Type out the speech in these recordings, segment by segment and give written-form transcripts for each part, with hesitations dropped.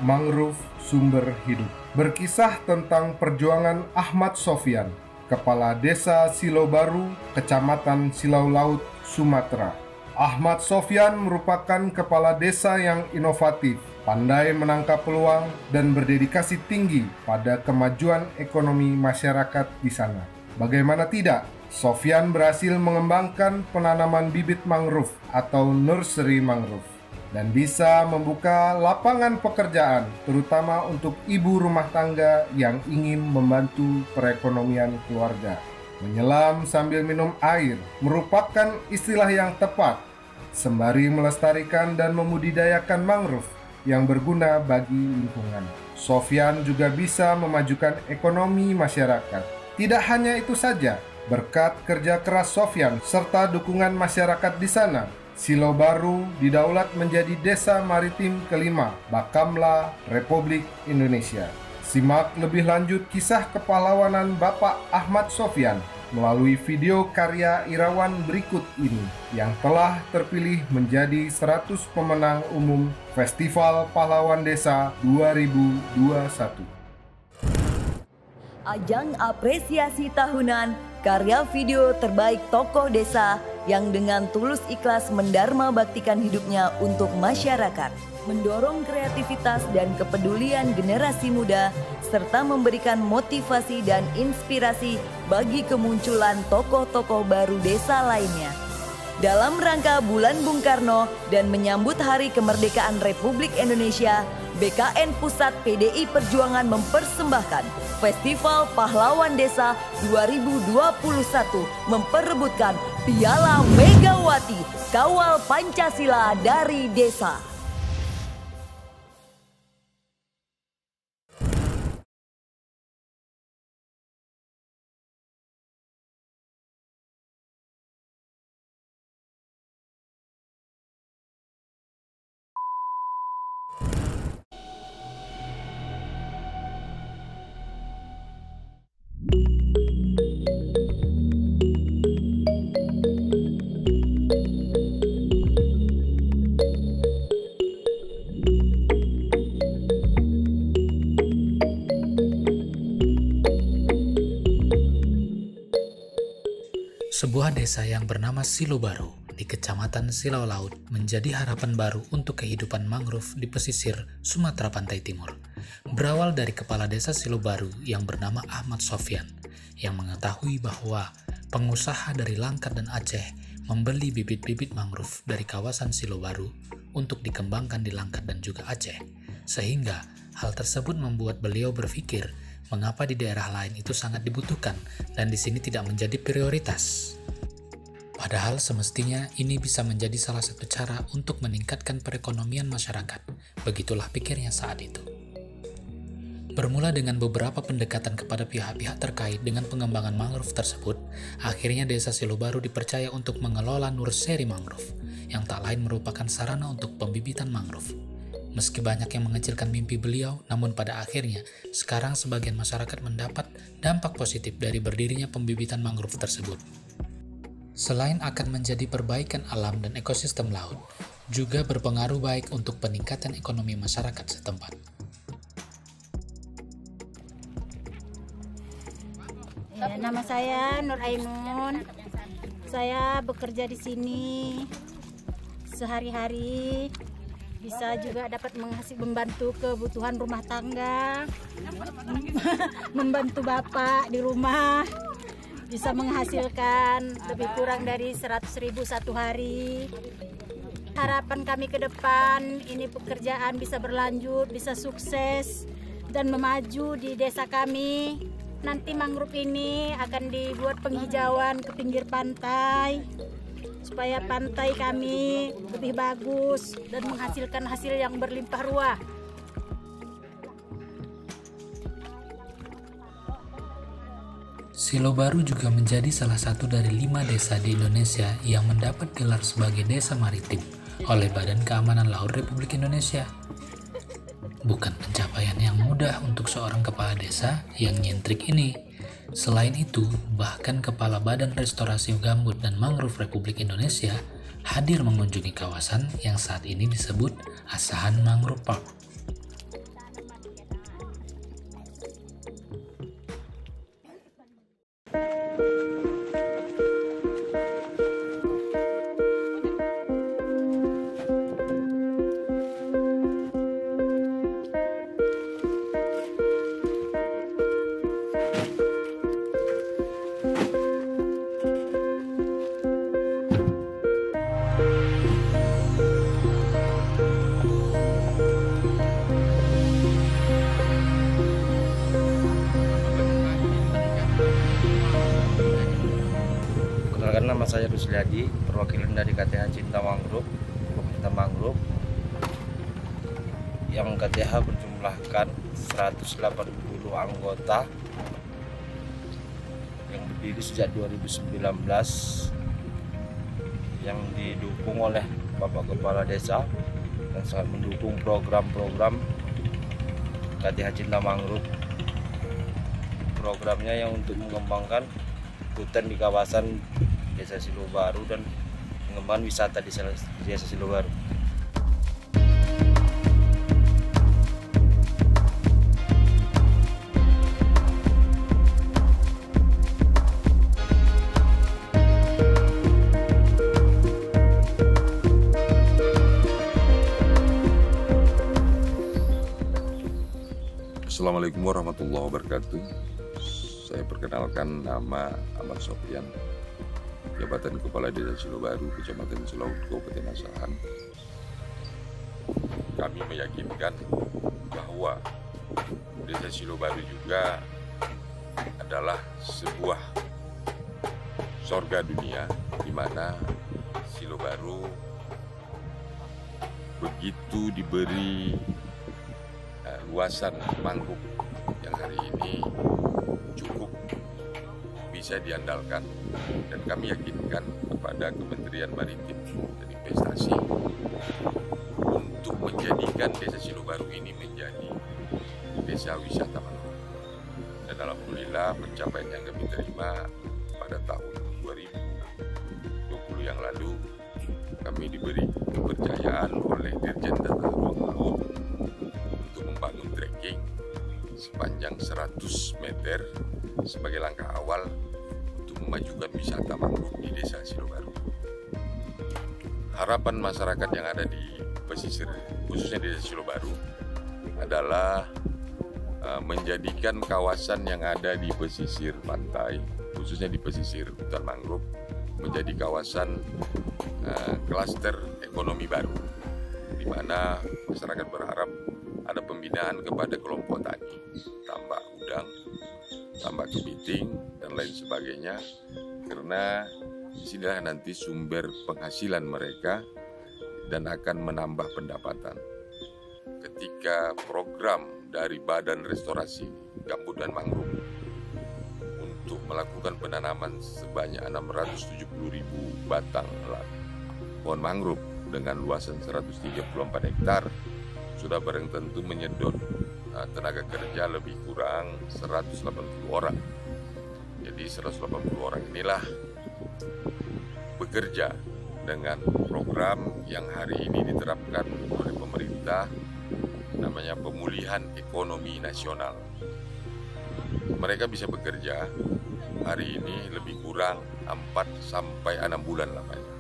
Mangrove Sumber Hidup. Berkisah tentang perjuangan Ahmad Sofyan, Kepala Desa Silau Baru, Kecamatan Silau Laut, Sumatera. Ahmad Sofyan merupakan kepala desa yang inovatif, pandai menangkap peluang, dan berdedikasi tinggi pada kemajuan ekonomi masyarakat di sana. Bagaimana tidak, Sofyan berhasil mengembangkan penanaman bibit mangrove atau nursery mangrove dan bisa membuka lapangan pekerjaan terutama untuk ibu rumah tangga yang ingin membantu perekonomian keluarga. Menyelam sambil minum air merupakan istilah yang tepat sembari melestarikan dan memudidayakan mangrove yang berguna bagi lingkungan. Sofyan juga bisa memajukan ekonomi masyarakat. Tidak hanya itu saja, berkat kerja keras Sofyan serta dukungan masyarakat di sana, Silau Baru didaulat menjadi desa maritim kelima Bakamla, Republik Indonesia. Simak lebih lanjut kisah kepahlawanan Bapak Ahmad Sofyan melalui video karya Irawan berikut ini yang telah terpilih menjadi 100 pemenang umum Festival Pahlawan Desa 2021. Ajang apresiasi tahunan karya video terbaik tokoh desa yang dengan tulus ikhlas mendharma baktikan hidupnya untuk masyarakat, mendorong kreativitas dan kepedulian generasi muda, serta memberikan motivasi dan inspirasi bagi kemunculan tokoh-tokoh baru desa lainnya. Dalam rangka Bulan Bung Karno dan menyambut Hari Kemerdekaan Republik Indonesia, BKN Pusat PDI Perjuangan mempersembahkan Festival Pahlawan Desa 2021 memperebutkan Piala Megawati Kawal Pancasila dari Desa. Sebuah desa yang bernama Silau Baru di Kecamatan Silau Laut menjadi harapan baru untuk kehidupan mangrove di pesisir Sumatera Pantai Timur. Berawal dari kepala desa Silau Baru yang bernama Ahmad Sofyan yang mengetahui bahwa pengusaha dari Langkat dan Aceh membeli bibit-bibit mangrove dari kawasan Silau Baru untuk dikembangkan di Langkat dan juga Aceh. Sehingga hal tersebut membuat beliau berpikir mengapa di daerah lain itu sangat dibutuhkan dan di sini tidak menjadi prioritas. Padahal semestinya ini bisa menjadi salah satu cara untuk meningkatkan perekonomian masyarakat. Begitulah pikirnya saat itu. Bermula dengan beberapa pendekatan kepada pihak-pihak terkait dengan pengembangan mangrove tersebut, akhirnya desa Silau Baru dipercaya untuk mengelola nursery mangrove, yang tak lain merupakan sarana untuk pembibitan mangrove. Meski banyak yang mengecilkan mimpi beliau, namun pada akhirnya sekarang sebagian masyarakat mendapat dampak positif dari berdirinya pembibitan mangrove tersebut. Selain akan menjadi perbaikan alam dan ekosistem laut, juga berpengaruh baik untuk peningkatan ekonomi masyarakat setempat. Ya, nama saya Nur Aimun. Saya bekerja di sini sehari-hari. Bisa juga dapat membantu kebutuhan rumah tangga, membantu bapak di rumah, bisa menghasilkan lebih kurang dari 100.000 satu hari. Harapan kami ke depan ini pekerjaan bisa berlanjut, bisa sukses dan memaju di desa kami. Nanti mangrove ini akan dibuat penghijauan ke pinggir pantai, supaya pantai kami lebih bagus dan menghasilkan hasil yang berlimpah ruah. Silau Baru juga menjadi salah satu dari 5 desa di Indonesia yang mendapat gelar sebagai desa maritim oleh Badan Keamanan Laut Republik Indonesia. Bukan pencapaian yang mudah untuk seorang kepala desa yang nyentrik ini. Selain itu, bahkan Kepala Badan Restorasi Gambut dan Mangrove Republik Indonesia hadir mengunjungi kawasan yang saat ini disebut Asahan Mangrove Park. Nama saya Rusliadi, perwakilan dari KTH Cinta Mangrove, Pemerintah Mangrove, yang KTH berjumlahkan 180 anggota yang berdiri sejak 2019, yang didukung oleh Bapak Kepala Desa dan sangat mendukung program-program KTH Cinta Mangrove. Programnya yang untuk mengembangkan hutan di kawasan Desa Silobaru dan pengembangan wisata di Desa Silobaru. Assalamualaikum warahmatullahi wabarakatuh. Saya perkenalkan, nama Ahmad Sofyan, Jabatan Kepala Desa Silobaru, Kecamatan Silaut, Kabupaten Asahan. Kami meyakinkan bahwa Desa Silobaru juga adalah sebuah sorga dunia, di mana Silobaru begitu diberi luasan mangrove yang hari ini cukup bisa diandalkan, dan kami yakinkan kepada Kementerian Maritim dan Investasi untuk menjadikan Desa Silobaru ini menjadi desa wisata mangrove. Dan alhamdulillah pencapaian yang kami terima pada tahun 2020 yang lalu, kami diberi kepercayaan oleh Dirjen Tata Ruang Laut membangun trekking sepanjang 100 meter sebagai langkah awal untuk memajukan wisata mangrove di Desa Silobaru. Harapan masyarakat yang ada di pesisir, khususnya di Desa Silobaru, adalah menjadikan kawasan yang ada di pesisir pantai, khususnya di pesisir hutan mangrove, menjadi kawasan klaster ekonomi baru, di mana masyarakat berharap ada pembinaan kepada kelompok tani, tambak udang, tambak kepiting, dan lain sebagainya, karena disinilah nanti sumber penghasilan mereka dan akan menambah pendapatan. Ketika program dari Badan Restorasi Gambut dan Mangrove untuk melakukan penanaman sebanyak 670.000 batang pohon mangrove dengan luasan 134 hektar, sudah barang tentu menyedot tenaga kerja lebih kurang 180 orang. Jadi 180 orang inilah bekerja dengan program yang hari ini diterapkan oleh pemerintah, namanya pemulihan ekonomi nasional. Mereka bisa bekerja hari ini lebih kurang 4-6 bulan lamanya.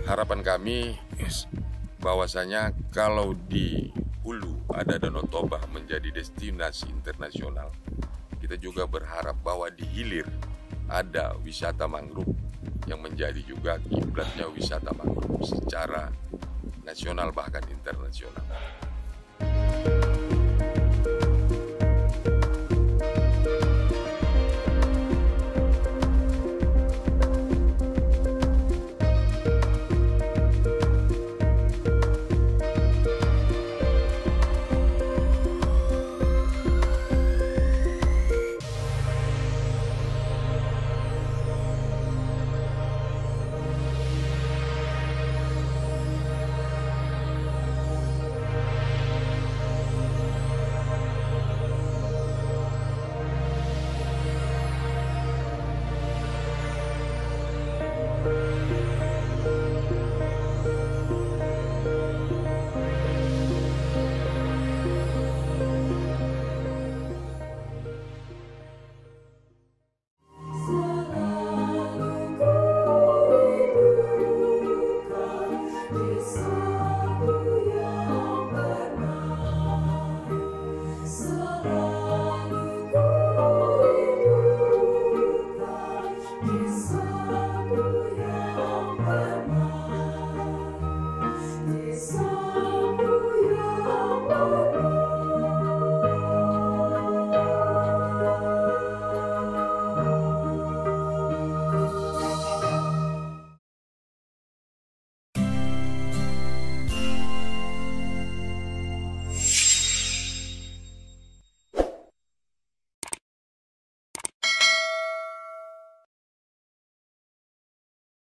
Harapan kami bahwasanya kalau di hulu ada Danau Toba menjadi destinasi internasional, kita juga berharap bahwa di hilir ada wisata mangrove yang menjadi juga kiblatnya wisata mangrove secara nasional bahkan internasional.